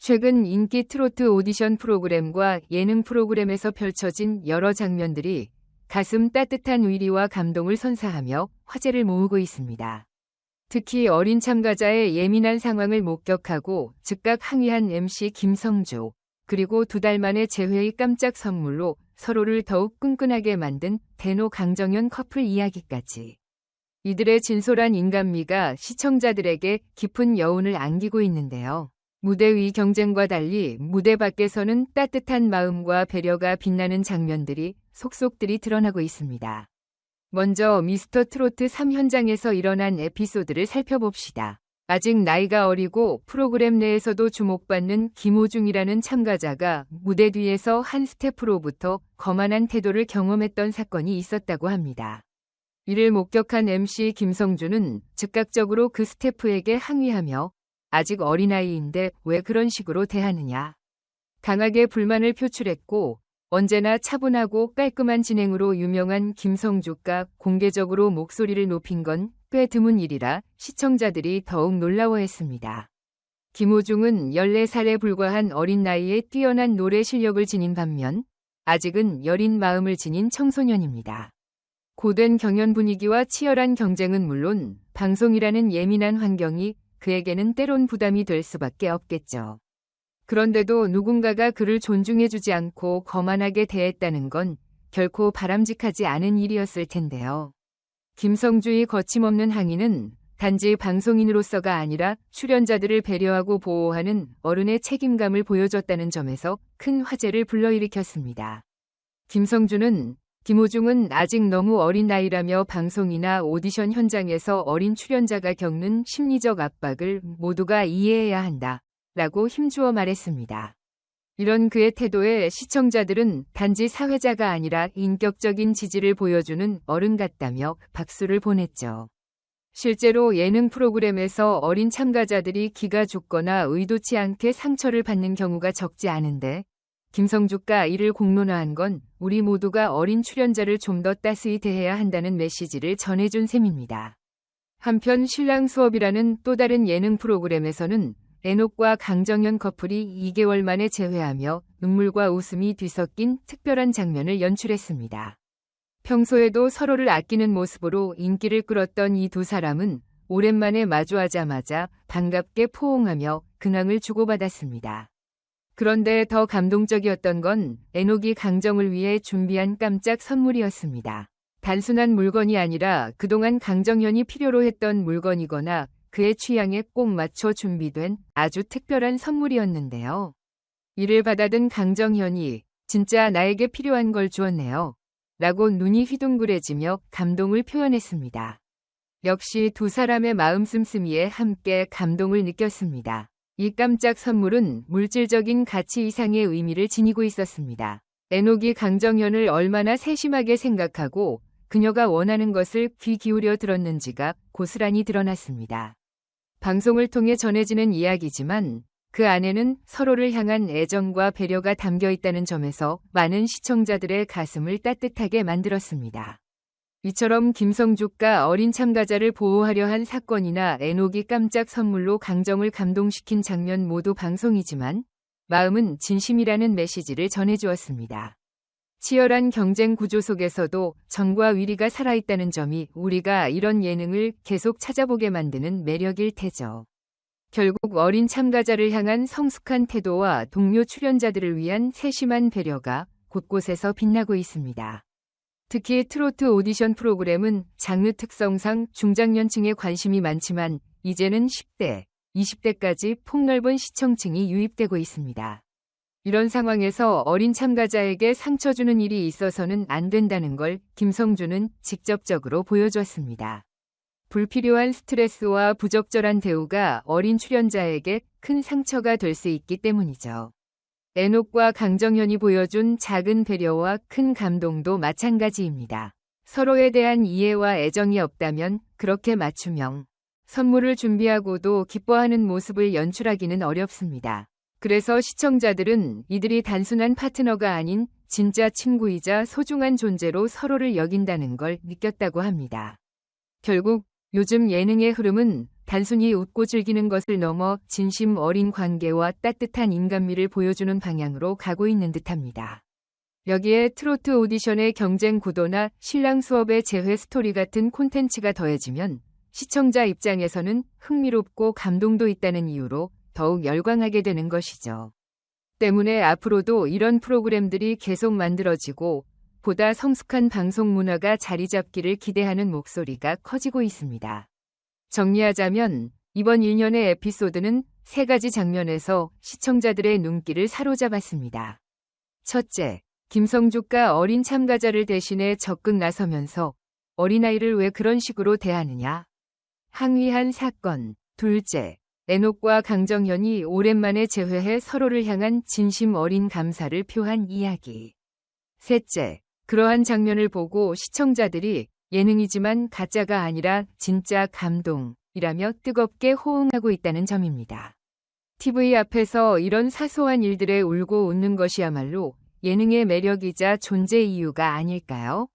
최근 인기 트로트 오디션 프로그램과 예능 프로그램에서 펼쳐진 여러 장면들이 가슴 따뜻한 위로와 감동을 선사하며 화제를 모으고 있습니다. 특히 어린 참가자의 예민한 상황을 목격하고 즉각 항의한 MC 김성주, 그리고 2달 만에 재회의 깜짝 선물로 서로를 더욱 끈끈하게 만든 대노 강정현 커플 이야기까지. 이들의 진솔한 인간미가 시청자들에게 깊은 여운을 안기고 있는데요. 무대 위 경쟁과 달리 무대 밖에서는 따뜻한 마음과 배려가 빛나는 장면들이 속속들이 드러나고 있습니다. 먼저 미스터 트로트 3 현장에서 일어난 에피소드를 살펴봅시다. 아직 나이가 어리고 프로그램 내에서도 주목받는 김호중이라는 참가자가 무대 뒤에서 한 스태프로부터 거만한 태도를 경험했던 사건이 있었다고 합니다. 이를 목격한 MC 김성주는 즉각적으로 그 스태프에게 항의하며 아직 어린아이인데 왜 그런 식으로 대하느냐. 강하게 불만을 표출했고 언제나 차분하고 깔끔한 진행으로 유명한 김성주가 공개적으로 목소리를 높인 건 꽤 드문 일이라 시청자들이 더욱 놀라워했습니다. 김호중은 14살에 불과한 어린 나이에 뛰어난 노래 실력을 지닌 반면 아직은 여린 마음을 지닌 청소년입니다. 고된 경연 분위기와 치열한 경쟁은 물론 방송이라는 예민한 환경이 그에게는 때론 부담이 될 수밖에 없겠죠. 그런데도 누군가가 그를 존중해주지 않고 거만하게 대했다는 건 결코 바람직하지 않은 일이었을 텐데요. 김성주의 거침없는 항의는 단지 방송인으로서가 아니라 출연자들을 배려하고 보호하는 어른의 책임감을 보여줬다는 점에서 큰 화제를 불러일으켰습니다. 김성주는 김호중은 아직 너무 어린 나이라며 방송이나 오디션 현장에서 어린 출연자가 겪는 심리적 압박을 모두가 이해해야 한다 라고 힘주어 말했습니다. 이런 그의 태도에 시청자들은 단지 사회자가 아니라 인격적인 지지를 보여주는 어른 같다며 박수를 보냈죠. 실제로 예능 프로그램에서 어린 참가자들이 기가 죽거나 의도치 않게 상처를 받는 경우가 적지 않은데 김성주가 이를 공론화한 건 우리 모두가 어린 출연자를 좀 더 따스히 대해야 한다는 메시지를 전해준 셈입니다. 한편 신랑 수업이라는 또 다른 예능 프로그램에서는 애녹과 강정현 커플이 2개월 만에 재회하며 눈물과 웃음이 뒤섞인 특별한 장면을 연출했습니다. 평소에도 서로를 아끼는 모습으로 인기를 끌었던 이 두 사람은 오랜만에 마주하자마자 반갑게 포옹하며 근황을 주고받았습니다. 그런데 더 감동적이었던 건 애녹이 강정을 위해 준비한 깜짝 선물이었습니다. 단순한 물건이 아니라 그동안 강정현이 필요로 했던 물건이거나 그의 취향에 꼭 맞춰 준비된 아주 특별한 선물이었는데요. 이를 받아든 강정현이 진짜 나에게 필요한 걸 주었네요. 라고 눈이 휘둥그레지며 감동을 표현했습니다. 역시 두 사람의 마음 씀씀이에 함께 감동을 느꼈습니다. 이 깜짝 선물은 물질적인 가치 이상의 의미를 지니고 있었습니다. 애녹이 강정현을 얼마나 세심하게 생각하고 그녀가 원하는 것을 귀 기울여 들었는지가 고스란히 드러났습니다. 방송을 통해 전해지는 이야기지만 그 안에는 서로를 향한 애정과 배려가 담겨 있다는 점에서 많은 시청자들의 가슴을 따뜻하게 만들었습니다. 이처럼 김성주가 어린 참가자를 보호하려 한 사건이나 애녹이 깜짝 선물로 강정을 감동시킨 장면 모두 방송이지만 마음은 진심이라는 메시지를 전해주었습니다. 치열한 경쟁 구조 속에서도 정과 위리가 살아있다는 점이 우리가 이런 예능을 계속 찾아보게 만드는 매력일 테죠. 결국 어린 참가자를 향한 성숙한 태도와 동료 출연자들을 위한 세심한 배려가 곳곳에서 빛나고 있습니다. 특히 트로트 오디션 프로그램은 장르 특성상 중장년층에 관심이 많지만 이제는 10대, 20대까지 폭넓은 시청층이 유입되고 있습니다. 이런 상황에서 어린 참가자에게 상처 주는 일이 있어서는 안 된다는 걸 김성주는 직접적으로 보여줬습니다. 불필요한 스트레스와 부적절한 대우가 어린 출연자에게 큰 상처가 될 수 있기 때문이죠. 애녹과 강정현이 보여준 작은 배려와 큰 감동도 마찬가지입니다. 서로에 대한 이해와 애정이 없다면 그렇게 맞춤형 선물을 준비하고도 기뻐하는 모습을 연출하기는 어렵습니다. 그래서 시청자들은 이들이 단순한 파트너가 아닌 진짜 친구이자 소중한 존재로 서로를 여긴다는 걸 느꼈다고 합니다. 결국 요즘 예능의 흐름은 단순히 웃고 즐기는 것을 넘어 진심 어린 관계와 따뜻한 인간미를 보여주는 방향으로 가고 있는 듯합니다. 여기에 트로트 오디션의 경쟁 구도나 신랑 수업의 재회 스토리 같은 콘텐츠가 더해지면 시청자 입장에서는 흥미롭고 감동도 있다는 이유로 더욱 열광하게 되는 것이죠. 때문에 앞으로도 이런 프로그램들이 계속 만들어지고 보다 성숙한 방송 문화가 자리 잡기를 기대하는 목소리가 커지고 있습니다. 정리하자면 이번 1년의 에피소드는 3가지 장면에서 시청자들의 눈길을 사로잡았습니다. 첫째, 김성주가 어린 참가자를 대신해 적극 나서면서 어린아이를 왜 그런 식으로 대하느냐? 항의한 사건. 둘째, 에녹과 강정현이 오랜만에 재회해 서로를 향한 진심 어린 감사를 표한 이야기. 셋째, 그러한 장면을 보고 시청자들이 예능이지만 가짜가 아니라 진짜 감동이라며 뜨겁게 호응하고 있다는 점입니다. TV 앞에서 이런 사소한 일들에 울고 웃는 것이야말로 예능의 매력이자 존재 이유가 아닐까요?